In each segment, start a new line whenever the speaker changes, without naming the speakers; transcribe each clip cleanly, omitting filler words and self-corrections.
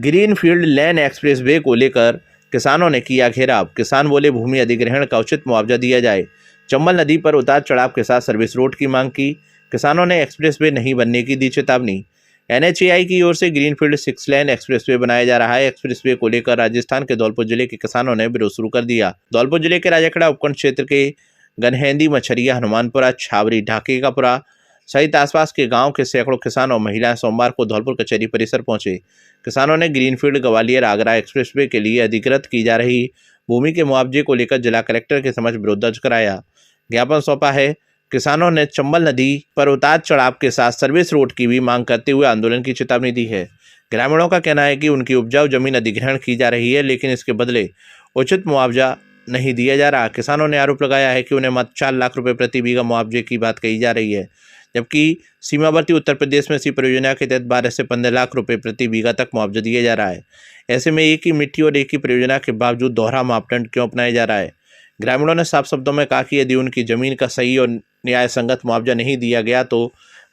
Greenfield लेन expressway को लेकर किसानों ने किया घेराव। किसान बोले भूमि अधिग्रहण का उचित मुआवजा दिया जाए। चंबल नदी पर उतार चढ़ाव के साथ सर्विस रोड की मांग की। किसानों ने एक्सप्रेसवे नहीं बनने की दी चेतावनी। NHAI की ओर से ग्रीनफील्ड 6 लेन एक्सप्रेसवे बनाया जा रहा है। एक्सप्रेसवे को लेकर राजस्थान के धौलपुर जिले के किसानों ने विरोध शुरू कर दिया। धौलपुर जिले के राजाखेड़ा उपखंड क्षेत्र के गनहेंदी, मछरिया, हनुमानपुरा, छावरी, ढाकेकापुरा सहित आसपास के गांव के सैकड़ों किसान और महिलाएं सोमवार को धौलपुर कचहरी परिसर पहुंचे। किसानों ने ग्रीनफील्ड ग्वालियर आगरा एक्सप्रेसवे के लिए अधिकृत की जा रही भूमि के मुआवजे को लेकर जिला कलेक्टर के समक्ष विरोध दर्ज कराया। ज्ञापन सौंपा है। किसानों ने चंबल नदी पर उतार चढ़ाव के साथ सर्विस रोड की भी मांग करते हुए आंदोलन की चेतावनी दी है। ग्रामीणों का कहना है कि उनकी उपजाऊ जमीन अधिग्रहण की जा रही है, लेकिन इसके बदले उचित मुआवजा नहीं दिया जा रहा। किसानों ने आरोप लगाया है कि उन्हें मात्र 4 लाख रुपए प्रति बीघा मुआवजे की बात कही जा रही है, जबकि सीमावर्ती उत्तर प्रदेश में इसी परियोजना के तहत 12 से 15 लाख रुपए प्रति बीघा तक मुआवजा दिया जा रहा है। ऐसे में एक ही मिट्टी और एक ही परियोजना के बावजूद दोहरा मापदंड क्यों अपनाया जा रहा है? ग्रामीणों ने साफ शब्दों में कहा कि यदि उनकी जमीन का सही और न्याय संगत मुआवजा नहीं दिया गया तो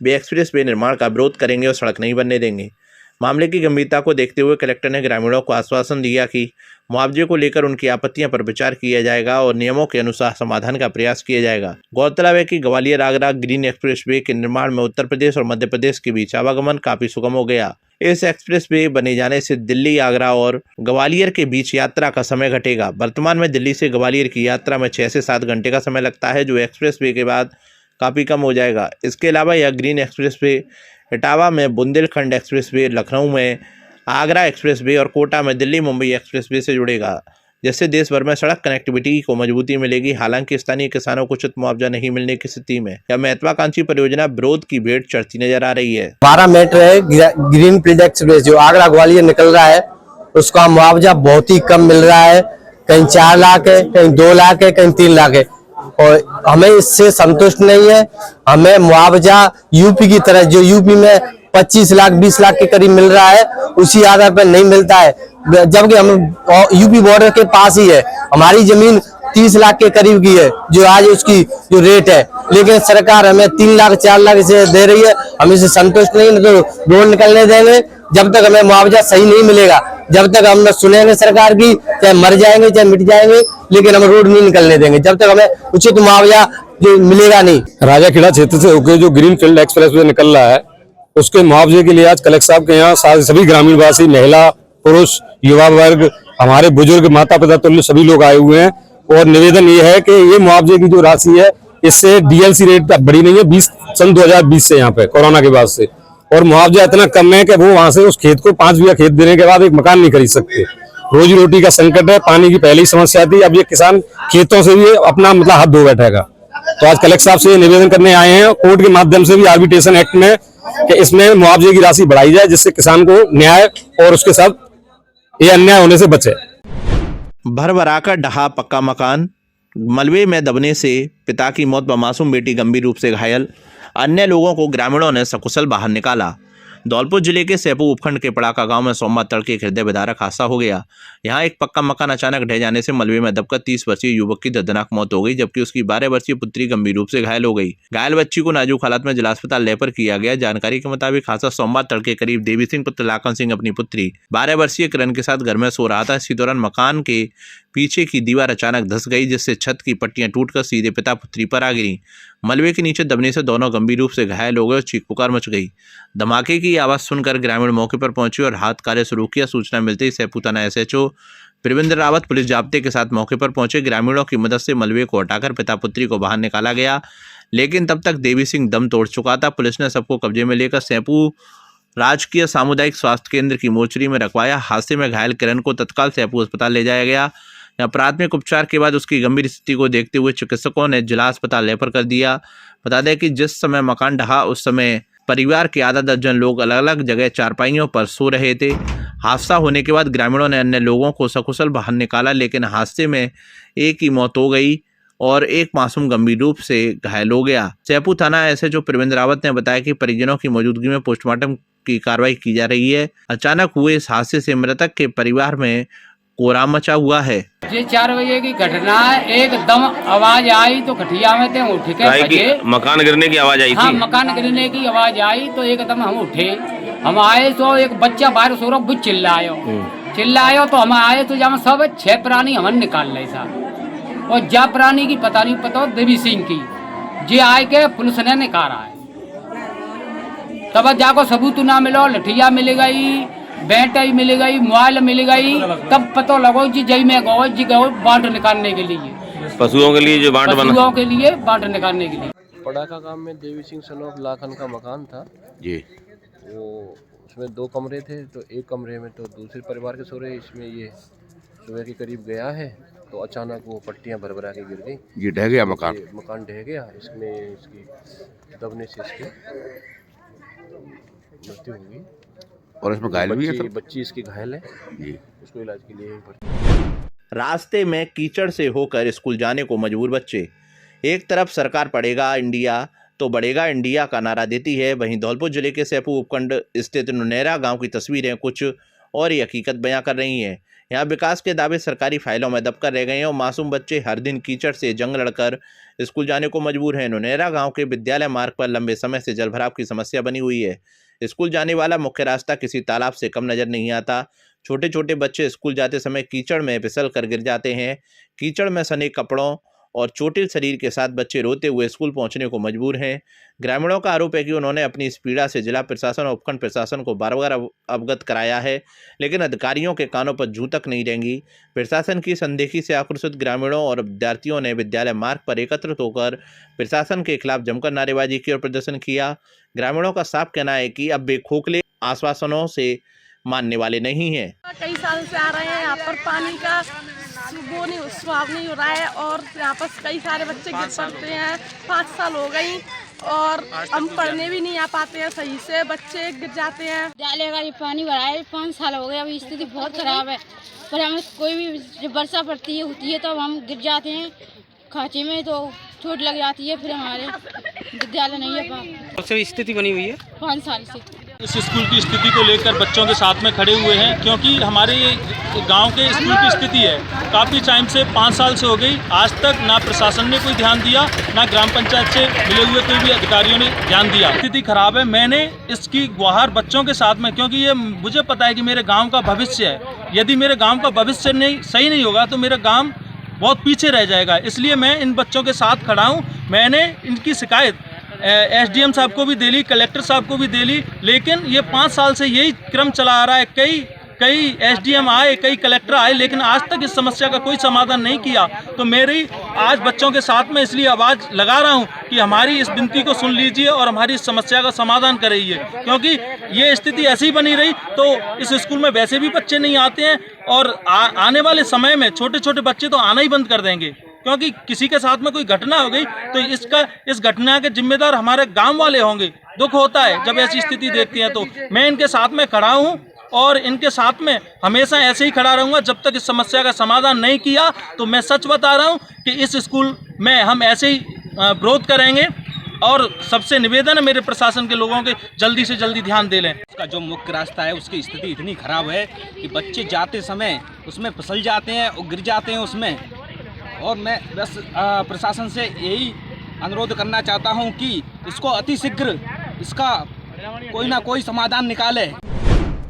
वे एक्सप्रेसवे निर्माण का विरोध करेंगे और सड़क नहीं बनने देंगे। मामले की गंभीरता को देखते हुए कलेक्टर ने ग्रामीणों को आश्वासन दिया कि मुआवजे को लेकर उनकी आपत्तियों पर विचार किया जाएगा और नियमों के अनुसार समाधान का प्रयास किया जाएगा। गौरतलब है कि ग्वालियर आगरा ग्रीन एक्सप्रेसवे के निर्माण में उत्तर प्रदेश और मध्य प्रदेश के बीच आवागमन काफी सुगम हो गया। इस एक्सप्रेसवे बने जाने से दिल्ली, आगरा और ग्वालियर के बीच यात्रा का समय घटेगा। वर्तमान में दिल्ली से ग्वालियर की यात्रा में 6 से 7 घंटे का समय लगता है, जो एक्सप्रेसवे के बाद काफ़ी कम हो जाएगा। इसके अलावा यह ग्रीन एक्सप्रेसवे इटावा में बुंदेलखंड एक्सप्रेसवे, लखनऊ में आगरा एक्सप्रेसवे और कोटा में दिल्ली मुंबई एक्सप्रेसवे से जुड़ेगा, जिससे देश भर में सड़क कनेक्टिविटी को मजबूती मिलेगी। हालांकि स्थानीय किसानों को उचित मुआवजा नहीं मिलने की स्थिति में यह महत्वाकांक्षी परियोजना विरोध की भेंट चढ़ती नजर आ रही है।
12 मीटर है ग्रीनफील्ड एक्सप्रेस जो आगरा ग्वालियर निकल रहा है, उसका मुआवजा बहुत ही कम मिल रहा है। कहीं 4 लाख है, कहीं 2 लाख है, कहीं 3 लाख है और हमें इससे संतुष्ट नहीं है। हमें मुआवजा यूपी की तरह, जो यूपी में 25 लाख 20 लाख के करीब मिल रहा है, उसी आधार पर नहीं मिलता है, जबकि हम यूपी बॉर्डर के पास ही है। हमारी जमीन 30 लाख के करीब की है जो आज उसकी जो रेट है, लेकिन सरकार हमें 3 लाख 4 लाख से दे रही है। हम इससे संतुष्ट नहीं, तो रोड निकलने देंगे। जब तक हमें मुआवजा सही नहीं मिलेगा, जब तक हम न सुनेंगे सरकार की, चाहे मर जाएंगे चाहे मिट जाएंगे, लेकिन हम रोड नहीं निकलने देंगे जब तक हमें उचित मुआवजा जो मिलेगा नहीं।
राजाखेड़ा क्षेत्र से होकर जो ग्रीनफील्ड एक्सप्रेसवे निकल रहा है, उसके मुआवजे के लिए आज कलेक्टर साहब के यहाँ सभी ग्रामीण वासी, महिला, पुरुष, युवा वर्ग, हमारे बुजुर्ग, माता पिता तुल्य सभी लोग आए हुए हैं। और निवेदन ये है कि ये मुआवजे की जो राशि है, इससे डीएलसी रेट बढ़ी नहीं है सन 2020 से यहाँ पे कोरोना के बाद से, और मुआवजा इतना कम है कि वो वहां से उस खेत को 5 बीघा खेत देने के बाद एक मकान नहीं खरीद सकते। रोजी रोटी का संकट है, पानी की पहले ही समस्या थी, अब ये किसान खेतों से भी अपना मतलब हाथ धो बैठेगा। तो आज कलेक्टर साहब से निवेदन करने आए हैं, कोर्ट के माध्यम से भी आर्बिट्रेशन एक्ट में कि इसमें मुआवजे की राशि बढ़ाई जाए, जिससे किसान को न्याय और उसके साथ ये अन्याय होने से बचे।
भरभराकर ढहा पक्का मकान, मलबे में दबने से पिता की मौत व मासूम बेटी गंभीर रूप से घायल। अन्य लोगों को ग्रामीणों ने सकुशल बाहर निकाला। धौलपुर जिले के सैपू उपखंड के पड़ाका गांव में सोमवार तड़के एक हृदय विदारक हादसा हो गया। यहां एक पक्का मकान अचानक ढह जाने से मलबे में दबकर 30 वर्षीय युवक की दर्दनाक मौत हो गई, जबकि उसकी 12 वर्षीय पुत्री गंभीर रूप से घायल हो गई। घायल बच्ची को नाजुक हालत में जिला अस्पताल रेफर किया गया। जानकारी के मुताबिक हादसा सोमवार तड़के करीब देवी सिंह पुत्र लाखन सिंह अपनी पुत्री 12 वर्षीय किरण के साथ घर में सो रहा था। इसी दौरान मकान के पीछे की दीवार अचानक धंस गई, जिससे छत की पट्टियां टूटकर सीधे पिता पुत्री पर आ गिरी। मलबे के नीचे दबने से दोनों गंभीर रूप से घायल हो गए और चीख पुकार मच गई। धमाके की आवाज सुनकर ग्रामीण मौके पर पहुंचे और हाथ कार्य शुरू किया। सूचना मिलते ही सैपू थाना SHO प्रविंद्र रावत पुलिस जाब्ते के साथ मौके पर पहुंचे। ग्रामीणों की मदद से मलबे को हटाकर पिता पुत्री को बाहर निकाला गया, लेकिन तब तक देवी सिंह दम तोड़ चुका था। पुलिस ने सबको कब्जे में लेकर सैपू राजकीय सामुदायिक स्वास्थ्य केंद्र की मोर्चरी में रखवाया। हादसे में घायल किरण को तत्काल सैपू अस्पताल ले जाया गया। यहाँ प्राथमिक उपचार के बाद उसकी गंभीर स्थिति को देखते हुए चिकित्सकों ने जिला अस्पताल रेफर कर दिया। बता दें कि जिस समय मकान ढहा, उस समय परिवार के आधा दर्जन लोग अलग अलग जगह चारपाइयों पर सो रहे थे। हादसा होने के बाद ग्रामीणों ने अन्य लोगों को सकुशल बाहर निकाला, लेकिन हादसे में एक की मौत हो गई और एक मासूम गंभीर रूप से घायल हो गया। सैपू थाना SHO प्रविंद्र रावत ने बताया कि परिजनों की मौजूदगी में पोस्टमार्टम की कार्रवाई की जा रही है। अचानक हुए इस हादसे से मृतक के परिवार में कोहराम मचा हुआ है।
ये 4 बजे की घटना है। एकदम आवाज आई तो खटिया में थे, हम उठ के
मकान गिरने की आवाज आई थी।
हाँ, मकान गिरने की आवाज आई तो एकदम हम उठे हम आए तो एक बच्चा बाहर सो रहा चिल्लायो तो हम आए तो जहाँ सब 6 प्राणी हमन निकाल रहे साहब, और जा प्राणी की पता नहीं पता देवी सिंह की जे आए के पुलिस ने निकाला है। तब जाको सबूत ना मिलो, लठिया मिल गई, बैटरी मिल गई, मोबाइल मिल गई, तब पता लगो जी जई में गो बांट निकालने के लिए,
पशुओं के लिए जो बांट बना,
पशुओं के लिए बांट निकालने के लिए।
पड़ाका गांव में देवी सिंह सनोफ लाखन का मकान था
जी।
वो उसमें 2 कमरे थे, तो एक कमरे में तो दूसरे परिवार के सो रहे, इसमें ये सुबह के करीब गया है तो अचानक वो पट्टियां भरभरा के गिर गई।
ये ढह गया मकान।
मकान ढह गया, इसमें इसकी दबने से इसकी मृत्यु हो गई।
और इसमें घायल भी है
बच्ची इसकी घायल है
जी।
उसको इलाज के लिए भर्ती।
रास्ते में कीचड़ से होकर स्कूल जाने को मजबूर बच्चे। एक तरफ सरकार पढ़ेगा इंडिया तो बढ़ेगा इंडिया का नारा देती है, वहीं धौलपुर जिले के सैफू उपखंड स्थित नुनेरा गांव की तस्वीरें कुछ और ही हकीकत बयां कर रही हैं। यहाँ विकास के दावे सरकारी फाइलों में दबकर रह गए हैं और मासूम बच्चे हर दिन कीचड़ से जंग लड़कर स्कूल जाने को मजबूर हैं। नुनेरा गांव के विद्यालय मार्ग पर लंबे समय से जलभराव की समस्या बनी हुई है। स्कूल जाने वाला मुख्य रास्ता किसी तालाब से कम नजर नहीं आता। छोटे छोटे बच्चे स्कूल जाते समय कीचड़ में फिसल कर गिर जाते हैं। कीचड़ में सने कपड़ों और चोटिल शरीर के साथ बच्चे रोते हुए स्कूल पहुंचने को मजबूर हैं। ग्रामीणों का आरोप है कि उन्होंने अपनी इस पीड़ा से जिला प्रशासन और उपखंड प्रशासन को बार बार अवगत कराया है, लेकिन अधिकारियों के कानों पर जूं तक नहीं रेंगी। प्रशासन की अनदेखी से आक्रोशित ग्रामीणों और विद्यार्थियों ने विद्यालय मार्ग पर एकत्रित होकर प्रशासन के खिलाफ जमकर नारेबाजी की और प्रदर्शन किया। ग्रामीणों का साफ कहना है कि अब वे खोखले आश्वासनों से मानने वाले नहीं हैं।
कई साल से आ रहे हैं, यहाँ पर पानी का वो नहीं स्वाब नहीं हो रहा है और यहाँ पर कई सारे बच्चे गिर पड़ते हैं। 5 साल हो गई और हम पढ़ने भी नहीं आ पाते हैं सही से, बच्चे गिर जाते हैं।
विद्यालय का ये पानी भरा है, 5 साल हो गए, अभी स्थिति बहुत खराब है। पर हमें कोई भी जब वर्षा पड़ती है होती है तो हम गिर जाते हैं खांचे में, तो चोट लग जाती है, फिर हमारे विद्यालय नहीं है पास।
स्थिति बनी हुई है
5 साल से।
इस स्कूल की स्थिति को लेकर बच्चों के साथ में खड़े हुए हैं, क्योंकि हमारे गांव के स्कूल की स्थिति है काफ़ी टाइम से 5 साल से हो गई, आज तक ना प्रशासन ने कोई ध्यान दिया, ना ग्राम पंचायत से मिले हुए कोई भी अधिकारियों ने ध्यान दिया। स्थिति खराब है। मैंने इसकी गुहार बच्चों के साथ में, क्योंकि ये मुझे पता है कि मेरे गाँव का भविष्य है, यदि मेरे गाँव का भविष्य सही नहीं होगा तो मेरा गाँव बहुत पीछे रह जाएगा। इसलिए मैं इन बच्चों के साथ खड़ा हूँ। मैंने इनकी शिकायत एसडीएम साहब को भी दे ली, कलेक्टर साहब को भी दे ली, लेकिन ये 5 साल से यही क्रम चला आ रहा है। कई एसडीएम आए, कई कलेक्टर आए, लेकिन आज तक इस समस्या का कोई समाधान नहीं किया। तो मेरी आज बच्चों के साथ में इसलिए आवाज़ लगा रहा हूँ कि हमारी इस विनती को सुन लीजिए और हमारी इस समस्या का समाधान करिए, क्योंकि ये स्थिति ऐसी ही बनी रही तो इस स्कूल में वैसे भी बच्चे नहीं आते हैं और आने वाले समय में छोटे छोटे बच्चे तो आना ही बंद कर देंगे, क्योंकि किसी के साथ में कोई घटना हो गई तो इस घटना के जिम्मेदार हमारे गांव वाले होंगे। दुख होता है जब ऐसी स्थिति देखते हैं। तो मैं इनके साथ में खड़ा हूं और इनके साथ में हमेशा ऐसे ही खड़ा रहूंगा जब तक इस समस्या का समाधान नहीं किया। तो मैं सच बता रहा हूं कि इस स्कूल में हम ऐसे ही विरोध करेंगे और सबसे निवेदन है मेरे प्रशासन के लोगों के जल्दी से जल्दी ध्यान दे लें।
उसका जो मुख्य रास्ता है उसकी स्थिति इतनी खराब है कि बच्चे जाते समय उसमें फिसल जाते हैं और गिर जाते हैं उसमें। और मैं बस प्रशासन से यही अनुरोध करना चाहता हूं कि इसको अतिशीघ्र इसका कोई ना कोई समाधान निकाले।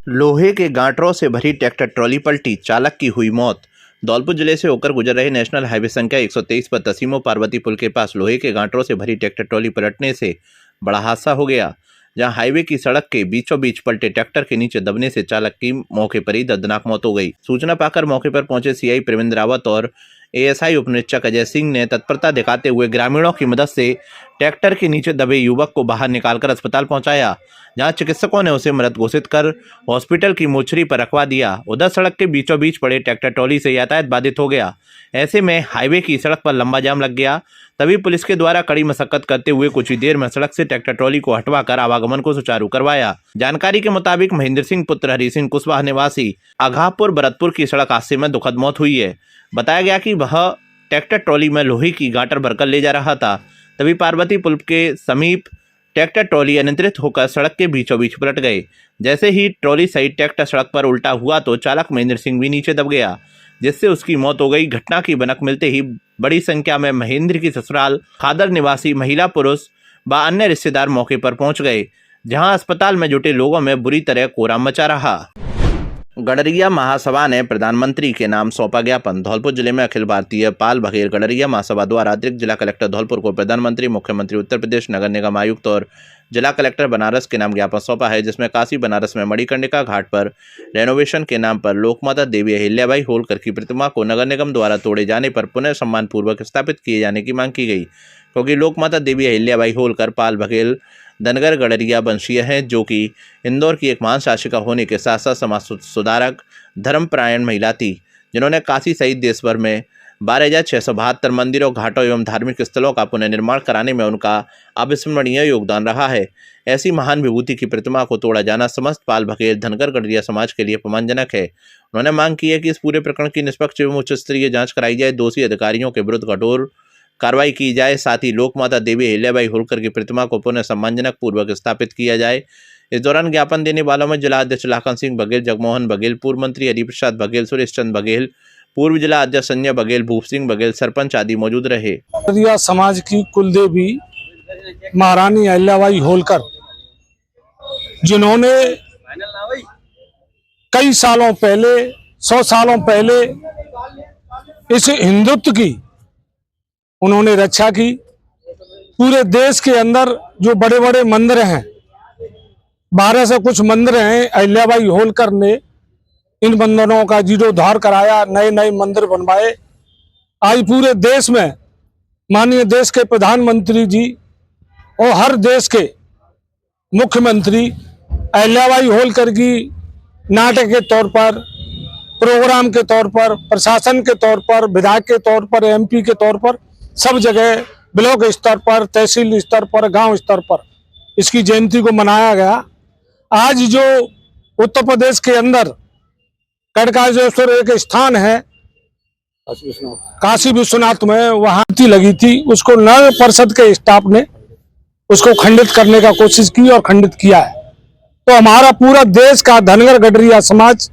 लोहे के गांठरों से भरी ट्रैक्टर ट्रॉली पलटी, चालक की हुई मौत। धौलपुर जिले से होकर गुजर रहे नेशनल हाईवे संख्या 123 पर तसीमो पार्वती पुल के पास लोहे के गांठरों से भरी ट्रैक्टर ट्रॉली पलटने से बड़ा हादसा हो गया, जहां हाईवे की सड़क के बीचों बीच पलटे ट्रैक्टर के नीचे दबने से चालक की मौके पर ही दर्दनाक मौत हो गई। सूचना पाकर मौके पर पहुंचे सीआई प्रवीण रावत और एएसआई उपनिरीक्षक अजय सिंह ने तत्परता दिखाते हुए ग्रामीणों की मदद से ट्रैक्टर के नीचे दबे युवक को बाहर निकालकर अस्पताल पहुंचाया, जहां चिकित्सकों ने उसे मृत घोषित कर हॉस्पिटल की मोर्चरी पर रखवा दिया। उधर सड़क के बीचों बीच पड़े ट्रैक्टर ट्रॉली से यातायात बाधित हो गया। ऐसे में हाईवे की सड़क पर लंबा जाम लग गया। तभी पुलिस के द्वारा कड़ी मशक्कत करते हुए कुछ ही देर में सड़क से ट्रैक्टर ट्रॉली को हटवाकर आवागमन को सुचारू करवाया। जानकारी के मुताबिक महेंद्र सिंह पुत्र हरि सिंह कुशवाहा निवासी अघापुर भरतपुर की सड़क हादसे में दुखद मौत हुई है। बताया गया कि वह ट्रैक्टर ट्रॉली में लोहे की गांटर भरकर ले जा रहा था, तभी पार्वती पुल के समीप ट्रैक्टर ट्रॉली अनियंत्रित होकर सड़क के बीचों बीच पलट गए। जैसे ही ट्रॉली सहित ट्रैक्टर सड़क पर उल्टा हुआ तो चालक महेंद्र सिंह भी नीचे दब गया, जिससे उसकी मौत हो गई। घटना की भनक मिलते ही बड़ी संख्या में महेंद्र की ससुराल, खादर निवासी महिला, पुरुष व अन्य रिश्तेदार मौके पर पहुंच गए, जहां अस्पताल में जुटे लोगों में बुरी तरह कोहराम मचा रहा। गडरिया महासभा ने प्रधानमंत्री के नाम सौंपा ज्ञापन। धौलपुर जिले में अखिल भारतीय पाल बघेल गडरिया महासभा द्वारा अतिरिक्त जिला कलेक्टर धौलपुर को प्रधानमंत्री, मुख्यमंत्री उत्तर प्रदेश, नगर निगम आयुक्त और जिला कलेक्टर बनारस के नाम ज्ञापन सौंपा है, जिसमें काशी बनारस में मणिकर्णिका घाट पर रेनोवेशन के नाम पर लोकमाता देवी अहिल्याबाई होलकर की प्रतिमा को नगर निगम द्वारा तोड़े जाने पर पुनः सम्मान पूर्वक स्थापित किए जाने की मांग की गई, क्योंकि लोकमाता देवी अहिल्याबाई होलकर पाल बघेल धनगर गडरिया वंशीय हैं, जो कि इंदौर की एक महान शासिका होने के साथ साथ समाज सुधारक, धर्मपरायण महिला थी, जिन्होंने काशी सहित देश भर में 12,672 मंदिरों, घाटों एवं धार्मिक स्थलों का पुनर्निर्माण कराने में उनका अविस्मरणीय योगदान रहा है। ऐसी महान विभूति की प्रतिमा को तोड़ा जाना समस्त पाल बघेल धनगर गडरिया समाज के लिए अपमानजनक है। उन्होंने मांग की है कि इस पूरे प्रकरण की निष्पक्ष एवं उच्च स्तरीय जाँच कराई जाए, दोषी अधिकारियों के विरुद्ध कठोर कार्रवाई की जाए, साथ ही लोकमाता देवी अहिल्याबाई होलकर की प्रतिमा को पुनः सम्मानजनक पूर्वक स्थापित किया जाए। इस दौरान ज्ञापन देने वालों में जिला अध्यक्ष लाखन सिंह बघेल, जगमोहन बघेल, पूर्व मंत्री हरिप्रसाद बघेल, सुरेश चंद बघेल, पूर्व जिला अध्यक्ष संजय बघेल, भूप सिंह बघेल, सरपंच आदि मौजूद रहे।
गडरिया समाज की कुलदेवी महारानी अहिल्याबाई होलकर, जिन्होंने कई सालों पहले, 100 सालों पहले इस हिंदुत्व की उन्होंने रक्षा की। पूरे देश के अंदर जो बड़े बड़े मंदिर हैं, 12 से कुछ मंदिर हैं, अहिल्याबाई होलकर ने इन मंदिरों का जीर्णोद्धार कराया, नए नए मंदिर बनवाए। आज पूरे देश में माननीय देश के प्रधानमंत्री जी और हर देश के मुख्यमंत्री अहिल्याबाई होलकर की नाटक के तौर पर, प्रोग्राम के तौर पर, प्रशासन के तौर पर, विधायक के तौर पर, एमपी के तौर पर, सब जगह ब्लॉक स्तर पर, तहसील स्तर पर, गांव स्तर पर इसकी जयंती को मनाया गया। आज जो उत्तर प्रदेश के अंदर कटकाजेश्वर एक स्थान है काशी विश्वनाथ में, वहां लगी थी, उसको नगर परिषद के स्टाफ ने उसको खंडित करने का कोशिश की और खंडित किया है। तो हमारा पूरा देश का धनगर गडरिया समाज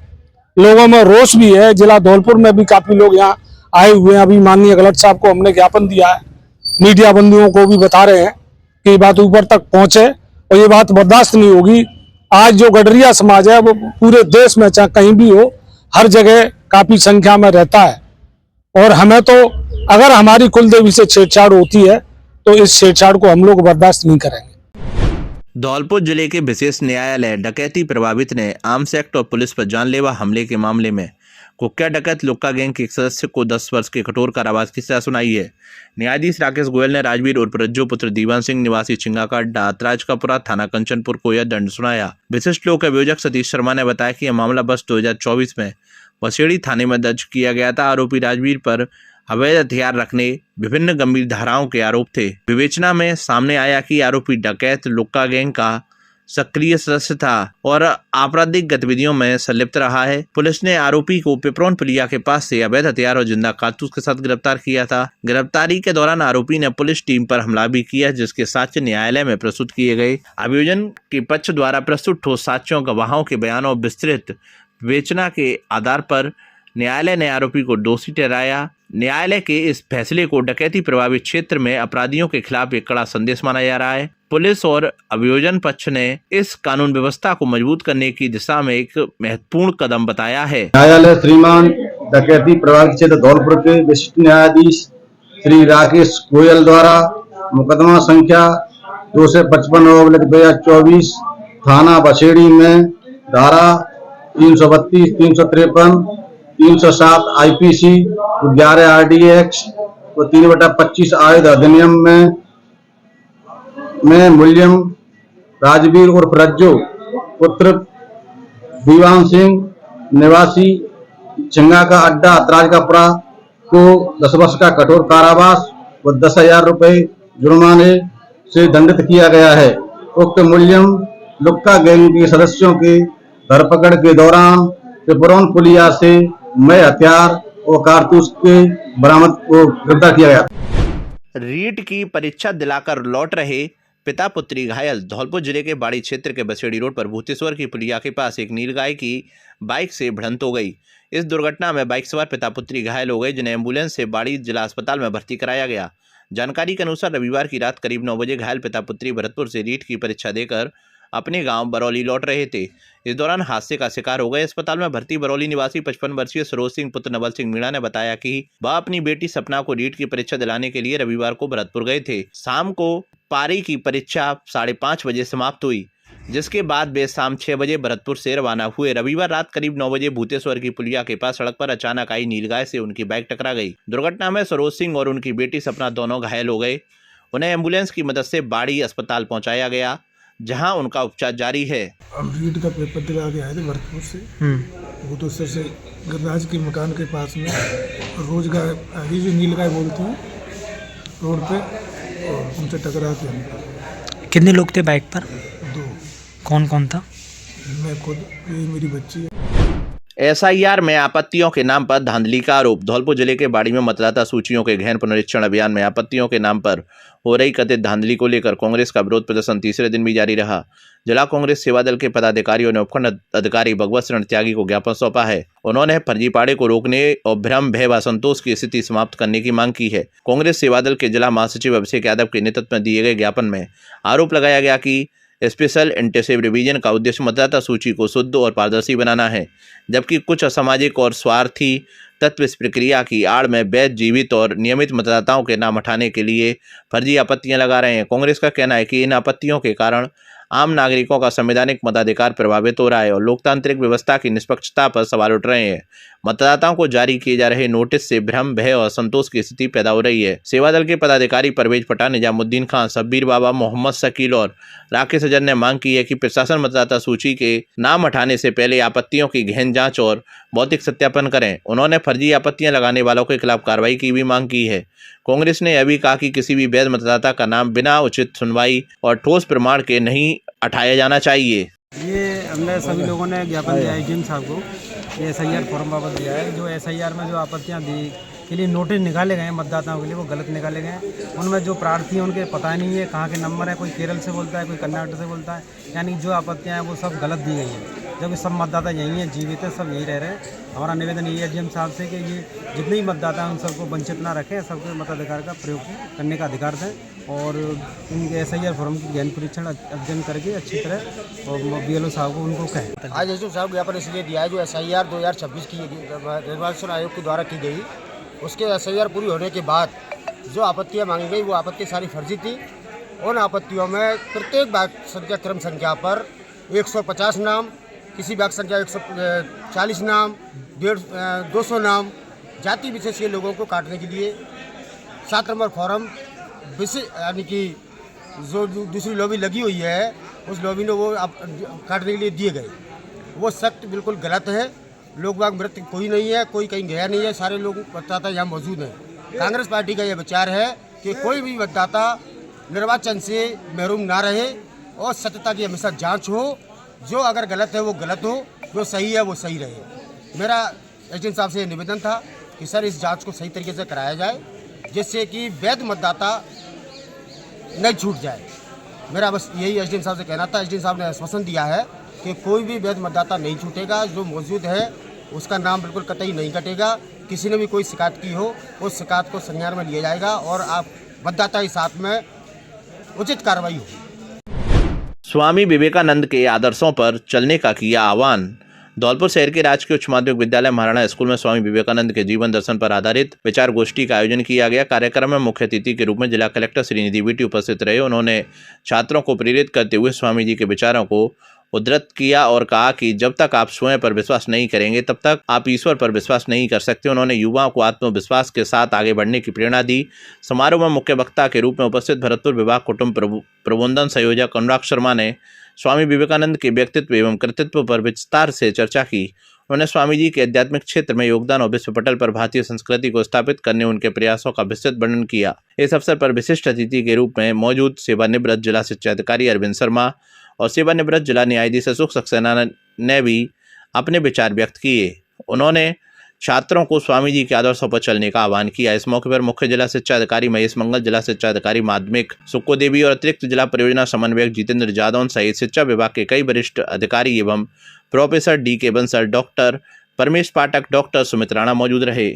लोगों में रोष भी है। जिला धौलपुर में भी काफी लोग यहाँ आए हुए हैं। अभी माननीय कलेक्टर साहब को हमने ज्ञापन दिया है, मीडिया बंदियों को भी बता रहे हैं कि ये बात ऊपर तक पहुंचे और ये बात बर्दाश्त नहीं होगी। आज जो गडरिया समाज है वो पूरे देश में चाहे कहीं भी हो, हर जगह काफी संख्या में रहता है और हमें तो अगर हमारी कुलदेवी से छेड़छाड़ होती है तो इस छेड़छाड़ को हम लोग बर्दाश्त नहीं करेंगे।
धौलपुर जिले के विशेष न्यायालय डकैती प्रभावित ने आर्म्स एक्ट और पुलिस पर जानलेवा हमले के मामले में कुख्यात डकैत लुक्का गैंग के एक सदस्य को 10 वर्ष के कठोर कारावास की सजा सुनाई है। न्यायाधीश राकेश गोयल ने राजवीर उर्फ रज्जू पुत्र दीवान सिंह निवासी चिंगा का अड्डा अतराजकापुरा थाना कंचनपुर को यह दंड सुनाया। विशिष्ट लोक अभियोजक सतीश शर्मा ने बताया कि यह मामला वर्ष 2024 में बसेड़ी थाने में दर्ज किया गया था। आरोपी राजवीर पर अवैध हथियार रखने, विभिन्न गंभीर धाराओं के आरोप थे। विवेचना में सामने आया कि आरोपी डकैत लुक्का गैंग का सक्रिय सदस्य था और आपराधिक गतिविधियों में संलिप्त रहा है। पुलिस ने आरोपी को पिपरौन पुलिया के पास से अवैध हथियार और जिंदा कारतूस के साथ गिरफ्तार किया था। गिरफ्तारी के दौरान आरोपी ने पुलिस टीम पर हमला भी किया, जिसके साक्ष्य न्यायालय में प्रस्तुत किए गए। अभियोजन के पक्ष द्वारा प्रस्तुत ठोस साक्ष्यों, गवाहों के बयानों और विस्तृत विवेचना के आधार पर न्यायालय ने आरोपी को दोषी ठहराया। न्यायालय के इस फैसले को डकैती प्रभावित क्षेत्र में अपराधियों के खिलाफ एक कड़ा संदेश माना जा रहा है। पुलिस और अभियोजन पक्ष ने इस कानून व्यवस्था को मजबूत करने की दिशा में एक महत्वपूर्ण कदम बताया है।
न्यायालय श्रीमान डकैती प्रभावित क्षेत्र धौलपुर के विशिष्ट न्यायाधीश श्री राकेश गोयल द्वारा मुकदमा संख्या 255/2024 थाना बसेड़ी में धारा 332, 353, 307 आईपीसी, 11 आरडीएक्स और 3/25 आयुध अधिनियम में मूल्यम राजवीर उर्फ रज्जू पुत्र दीवान सिंह निवासी चिंगा का अड्डा अतराजकापुरा को 10 वर्ष का कठोर कारावास व 10,000 रुपए जुर्माने से दंडित किया गया है। उक्त मूल्यम लुक्का गैंग के सदस्यों के धरपकड़ के दौरान पिपरौन पुलिया से नए हथियार और कारतूस के बरामद को गिरफ्तार किया गया।
रीट की परीक्षा दिलाकर लौट रहे पिता पुत्री घायल। धौलपुर जिले के बाड़ी क्षेत्र के बसेड़ी रोड पर भूतेश्वर की पुलिया के पास एक नीलगाय की बाइक से भिड़ंत हो गई। इस दुर्घटना में बाइक सवार पिता पुत्री घायल हो गए, जिन्हें एम्बुलेंस से बाड़ी जिला अस्पताल में भर्ती कराया गया। जानकारी के अनुसार रविवार की रात करीब 9 बजे घायल पिता पुत्री भरतपुर से रीट की परीक्षा देकर अपने गांव बरौली लौट रहे थे। इस दौरान हादसे का शिकार हो गए। अस्पताल में भर्ती बरौली निवासी 55 वर्षीय सरोज सिंह पुत्र नवल सिंह मीणा ने बताया कि वह अपनी बेटी सपना को नीट की परीक्षा दिलाने के लिए रविवार को भरतपुर गए थे। शाम को पारी की परीक्षा 5:30 बजे समाप्त हुई, जिसके बाद वे शाम 6 बजे भरतपुर से रवाना हुए। रविवार रात करीब 9 बजे भूतेश्वर की पुलिया के पास सड़क पर अचानक आई नीलगाय से उनकी बाइक टकरा गई। दुर्घटना में सरोज सिंह और उनकी बेटी सपना दोनों घायल हो गए। उन्हें एम्बुलेंस की मदद से बाड़ी अस्पताल पहुंचाया गया, जहां उनका उपचार जारी है।
हम नीट का पेपर दिला के आए थे भरतपुर से, भूतेश्वर से गिरिराज के मकान के पास में रोजगार आगे जो नीलगाय बोलते हैं रोड पे, और उनसे टकरा के हम।
कितने लोग थे बाइक पर?
2।
कौन कौन था?
मैं खुद, ये मेरी बच्ची है।
एसआईआर में आपत्तियों के नाम पर धांधली का आरोप। धौलपुर जिले के बाड़ी में मतदाता सूचियों के गहन पुनरीक्षण अभियान में आपत्तियों के नाम पर हो रही कथित धांधली को लेकर कांग्रेस का विरोध प्रदर्शन तीसरे दिन भी जारी रहा। जिला कांग्रेस सेवा दल के पदाधिकारियों ने उपखंड अधिकारी भगवत शरण त्यागी को ज्ञापन सौंपा है। उन्होंने फर्जीपाड़े को रोकने और भ्रम भय व असंतोष की स्थिति समाप्त करने की मांग की है। कांग्रेस सेवा दल के जिला महासचिव अभिषेक यादव के नेतृत्व में दिए गए ज्ञापन में आरोप लगाया गया कि स्पेशल इंटेंसिव रिवीजन का उद्देश्य मतदाता सूची को शुद्ध और पारदर्शी बनाना है, जबकि कुछ असामाजिक और स्वार्थी तत्व इस प्रक्रिया की आड़ में वैध, जीवित और नियमित मतदाताओं के नाम हटाने के लिए फर्जी आपत्तियां लगा रहे हैं। कांग्रेस का कहना है कि इन आपत्तियों के कारण आम नागरिकों का संवैधानिक मताधिकार प्रभावित हो रहा है और लोकतांत्रिक व्यवस्था की निष्पक्षता पर सवाल उठ रहे हैं। मतदाताओं को जारी किए जा रहे नोटिस से भ्रम, भय और असंतोष की स्थिति पैदा हो रही है। सेवा दल के पदाधिकारी परवेज पठान, निजामुद्दीन खान, शब्बीर बाबा, मोहम्मद शकील और राकेश अजर ने मांग की है कि प्रशासन मतदाता सूची के नाम हटाने से पहले आपत्तियों की गहन जांच और भौतिक सत्यापन करें। उन्होंने फर्जी आपत्तियां लगाने वालों के खिलाफ कार्रवाई की भी मांग की है। कांग्रेस ने यह भी कहा कि किसी भी वैध मतदाता का नाम बिना उचित सुनवाई और ठोस प्रमाण के नहीं हटाया जाना चाहिए।
ये हमने सभी लोगों ने ज्ञापन दिया है जिन साहब को, ये SIR फॉर्म बाबत दिया है। जो SIR में जो आपत्तियां दी के लिए नोटिस निकाले गए हैं मतदाताओं के लिए, वो गलत निकाले गए हैं। उनमें जो प्रार्थी हैं उनके पता नहीं है कहाँ के नंबर है, कोई केरल से बोलता है, कोई कर्नाटक से बोलता है, यानी जो आपत्तियां हैं वो सब गलत दी गई हैं। जब सब मतदाता यहीं हैं, जीवित है, सब यहीं रह रहे हैं। हमारा निवेदन यही है DM साहब से कि ये जितने भी मतदाता हैं उन सबको वंचित ना रखें, सबको मताधिकार का प्रयोग करने का अधिकार दें और उनके SIR फॉर्म की गहन परीक्षण अध्ययन करके अच्छी तरह और BLO साहब को उनको कहें।
आज एसडीएम साहब ज्ञापन इसलिए दिया है जो SIR 2026 की निर्वाचन आयोग के द्वारा की गई, उसके SIR पूरी होने के बाद जो आपत्तियां मांगी गई वो आपत्ति सारी फर्जी थी। उन आपत्तियों में प्रत्येक वाक्य संख्या क्रम संख्या पर 150 नाम, किसी वाक्य संख्या 140 नाम, 200 नाम जाति विशेष के लोगों को काटने के लिए 7 नंबर फॉर्म यानी कि जो दूसरी लॉबी लगी हुई है उस लॉबी ने वो काटने के लिए दिए गए। वो सख्त बिल्कुल गलत है। लोग बाग मृत्यु कोई नहीं है, कोई कहीं गया नहीं है, सारे लोग मतदाता यहाँ मौजूद हैं। कांग्रेस पार्टी का यह विचार है कि कोई भी मतदाता निर्वाचन से महरूम ना रहे और सत्यता की हमेशा जांच हो। जो अगर गलत है वो गलत हो, जो सही है वो सही रहे। मेरा एसडीएम साहब से निवेदन था कि सर इस जांच को सही तरीके से कराया जाए, जिससे कि वैध मतदाता नहीं छूट जाए। मेरा बस यही एसडीएम साहब से कहना था। एसडीएम साहब ने आश्वासन दिया है कि कोई भी वैध मतदाता नहीं छूटेगा, जो मौजूद है उसका नाम बिल्कुल कतई नहीं कटेगा। किसी ने भी कोई शिकायत की हो उस शिकायत को संज्ञान में लिया जाएगा और आप मतदाता के साथ में उचित कार्रवाई होगी।
स्वामी विवेकानंद के आदर्शों पर चलने का किया आह्वान। धौलपुर शहर के राजकीय उच्च माध्यमिक विद्यालय महाराणा स्कूल में स्वामी विवेकानंद के जीवन दर्शन पर आधारित विचार गोष्ठी का आयोजन किया गया। कार्यक्रम में मुख्य अतिथि के रूप में जिला कलेक्टर श्रीनिधि वीटी उपस्थित रहे। उन्होंने छात्रों को प्रेरित करते हुए स्वामी जी के विचारों को उद्धृत किया और कहा कि जब तक आप स्वयं पर विश्वास नहीं करेंगे तब तक आप ईश्वर पर विश्वास नहीं कर सकते। उन्होंने युवाओं को आत्मविश्वास के साथ आगे बढ़ने की प्रेरणा दी। समारोह में मुख्य वक्ता के रूप में उपस्थित भरतपुर विभाग कुटुंब प्रबंधन संयोजक अनुराग शर्मा ने स्वामी विवेकानंद के व्यक्तित्व एवं कृतित्व पर विस्तार से चर्चा की। उन्होंने स्वामी जी के आध्यात्मिक क्षेत्र में योगदान और विश्व पटल पर भारतीय संस्कृति को स्थापित करने उनके प्रयासों का विस्तृत वर्णन किया। इस अवसर पर विशिष्ट अतिथि के रूप में मौजूद सेवानिवृत्त जिला शिक्षा अधिकारी अरविंद शर्मा और सेवानिवृत्त जिला न्यायाधीश अशोक सक्सेना ने भी अपने विचार व्यक्त किए। उन्होंने छात्रों को स्वामी जी के आदर्शों पर चलने का आह्वान किया। इस मौके पर मुख्य जिला शिक्षा अधिकारी महेश मंगल, जिला शिक्षा अधिकारी माध्यमिक सुक्को देवी और अतिरिक्त जिला परियोजना समन्वयक जितेंद्र जादव सहित शिक्षा विभाग के कई वरिष्ठ अधिकारी एवं professor DK Bansal, doctor Paramesh Pathak, doctor Sumit Rana मौजूद रहे।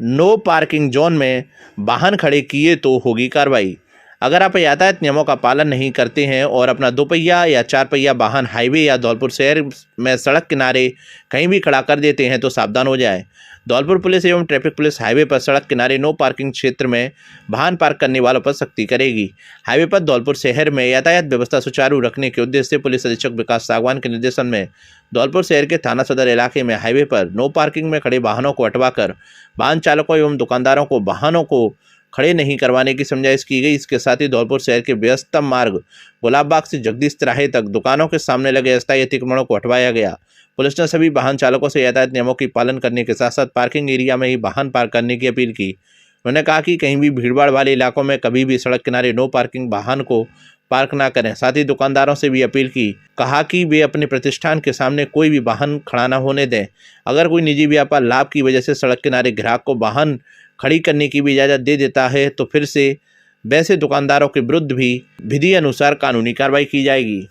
नो पार्किंग जोन में वाहन खड़े किए तो होगी कार्रवाई। अगर आप यातायात नियमों का पालन नहीं करते हैं और अपना 2 पहिया या 4 पहिया वाहन हाईवे या धौलपुर शहर में सड़क किनारे कहीं भी खड़ा कर देते हैं तो सावधान हो जाएं। धौलपुर पुलिस एवं ट्रैफिक पुलिस हाईवे पर सड़क किनारे नो पार्किंग क्षेत्र में वाहन पार्क करने वालों पर सख्ती करेगी। हाईवे पर धौलपुर शहर में यातायात व्यवस्था सुचारू रखने के उद्देश्य से पुलिस अधीक्षक विकास सागवान के निर्देशन में धौलपुर शहर के थाना सदर इलाके में हाईवे पर नो पार्किंग में खड़े वाहनों को हटवाकर वाहन चालकों एवं दुकानदारों को वाहनों को खड़े नहीं करवाने की समझाइश की गई। इसके साथ ही धौलपुर शहर के व्यस्तम मार्ग गुलाबबाग से जगदीश तिराहे तक दुकानों के सामने लगे अस्थायी अतिक्रमणों को हटवाया गया। पुलिस ने सभी वाहन चालकों से यातायात नियमों की पालन करने के साथ साथ पार्किंग एरिया में ही वाहन पार्क करने की अपील की। उन्होंने कहा कि कहीं भी भीड़भाड़ वाले इलाकों में कभी भी सड़क किनारे नो पार्किंग वाहन को पार्क ना करें। साथ ही दुकानदारों से भी अपील की, कहा कि वे अपने प्रतिष्ठान के सामने कोई भी वाहन खड़ा न होने दें। अगर कोई निजी व्यापार लाभ की वजह से सड़क किनारे ग्राहक को वाहन खड़ी करने की भी इजाज़त दे देता है तो फिर से वैसे दुकानदारों के विरुद्ध भी विधि अनुसार कानूनी कार्रवाई की जाएगी।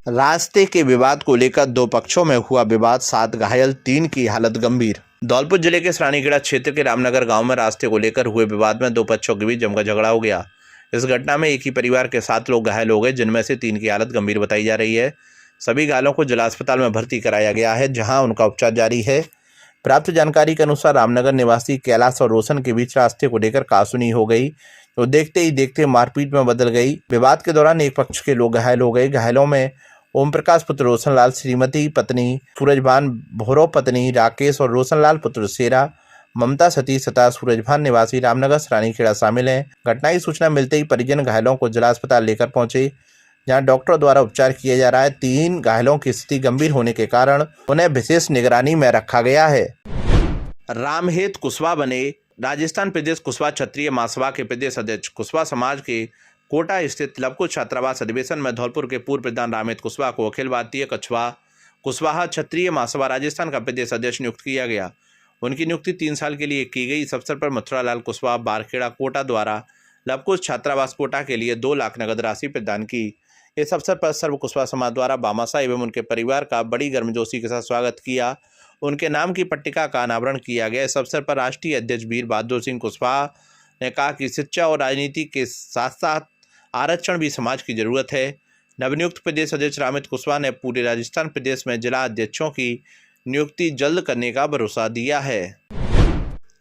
रास्ते के विवाद को लेकर 2 पक्षों में हुआ विवाद, 7 घायल, 3 की हालत गंभीर। धौलपुर जिले के सरानीखेड़ा क्षेत्र के रामनगर गांव में रास्ते को लेकर हुए विवाद में 2 पक्षों के बीच जमकर झगड़ा हो गया। इस घटना में एक ही परिवार के 7 लोग घायल हो गए, जिनमें से 3 की हालत गंभीर बताई जा रही है। सभी घायलों को जिला अस्पताल में भर्ती कराया गया है, जहां उनका उपचार जारी है। प्राप्त जानकारी के अनुसार रामनगर निवासी कैलाश और रोशन के बीच रास्ते को लेकर कहासुनी हो गई, तो देखते ही देखते मारपीट में बदल गई। विवाद के दौरान एक पक्ष के लोग घायल हो गए। घायलों में ओम प्रकाश पुत्र रोशनलाल, श्रीमती पत्नी सूरजभान, भौरव पत्नी राकेश और रोशनलाल पुत्र शेरा, ममता सतीश तथा सूरजभान निवासी रामनगर सरानीखेड़ा शामिल हैं। घटना की सूचना मिलते ही परिजन घायलों को जिला अस्पताल लेकर पहुंचे, जहां डॉक्टरों द्वारा उपचार किया जा रहा है। 3 घायलों की स्थिति गंभीर होने के कारण उन्हें विशेष निगरानी में रखा गया है। रामहेत कुशवाहा बने राजस्थान प्रदेश कुशवाहा क्षत्रिय महासभा के प्रदेश अध्यक्ष। कुशवाहा समाज के कोटा स्थित लवकुश छात्रावास अधिवेशन में धौलपुर के पूर्व प्रधान रामहेत कुशवाहा को अखिल भारतीय कुशवाहा क्षत्रिय महासभा राजस्थान का प्रदेश अध्यक्ष नियुक्त किया गया। उनकी नियुक्ति 3 साल के लिए की गई। इस अवसर पर मथुरालाल कुशवाहा बारखेड़ा कोटा द्वारा लवकुश छात्रावास कोटा के लिए 2 लाख नगद राशि प्रदान की। इस अवसर पर सर्व कुशवाहा समाज द्वारा बामासा एवं उनके परिवार का बड़ी गर्मजोशी के साथ स्वागत किया। उनके नाम की पट्टिका का अनावरण किया गया। इस अवसर पर राष्ट्रीय अध्यक्ष वीर बहादुर सिंह कुशवाहा ने कहा कि शिक्षा और राजनीति के साथ साथ आरक्षण भी समाज की जरूरत है। नवनियुक्त प्रदेश अध्यक्ष रामहेत कुशवाहा ने पूरे राजस्थान प्रदेश में जिला अध्यक्षों की नियुक्ति जल्द करने का भरोसा दिया है।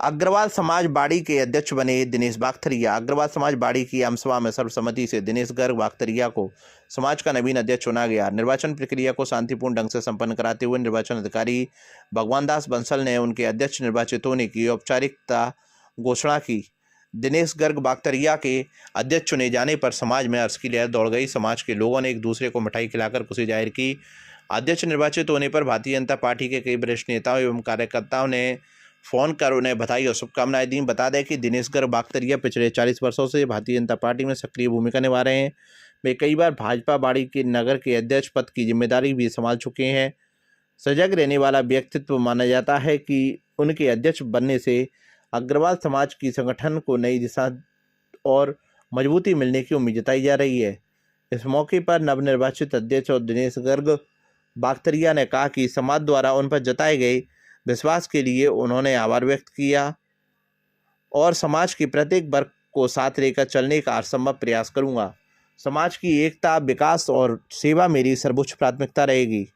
अग्रवाल समाज बाड़ी के अध्यक्ष बने दिनेश बागथरिया। अग्रवाल समाज बाड़ी की आमसभा में सर्वसम्मति से दिनेश गर्ग बागथरिया को समाज का नवीन अध्यक्ष चुना गया। निर्वाचन प्रक्रिया को शांतिपूर्ण ढंग से संपन्न कराते हुए निर्वाचन अधिकारी भगवान दास बंसल ने उनके अध्यक्ष निर्वाचित होने की औपचारिकता घोषणा की। दिनेश गर्ग बागथरिया के अध्यक्ष चुने जाने पर समाज में हर्ष की लहर दौड़ गई। समाज के लोगों ने एक दूसरे को मिठाई खिलाकर खुशी जाहिर की। अध्यक्ष निर्वाचित होने पर भारतीय जनता पार्टी के कई वरिष्ठ नेताओं एवं कार्यकर्ताओं ने फ़ोन कर उन्हें बधाई और शुभकामनाएं दी। बता दें कि दिनेश गर्ग बागथरिया पिछले 40 वर्षों से भारतीय जनता पार्टी में सक्रिय भूमिका निभा रहे हैं। वे कई बार भाजपा बाड़ी के नगर के अध्यक्ष पद की जिम्मेदारी भी संभाल चुके हैं। सजग रहने वाला व्यक्तित्व माना जाता है कि उनके अध्यक्ष बनने से अग्रवाल समाज की संगठन को नई दिशा और मजबूती मिलने की उम्मीद जताई जा रही है। इस मौके पर नवनिर्वाचित अध्यक्ष और दिनेश गर्ग बागथरिया ने कहा कि समाज द्वारा उन पर जताए गए विश्वास के लिए उन्होंने आभार व्यक्त किया और समाज के प्रत्येक वर्ग को साथ लेकर चलने का हरसंभव प्रयास करूंगा। समाज की एकता, विकास और सेवा मेरी सर्वोच्च प्राथमिकता रहेगी।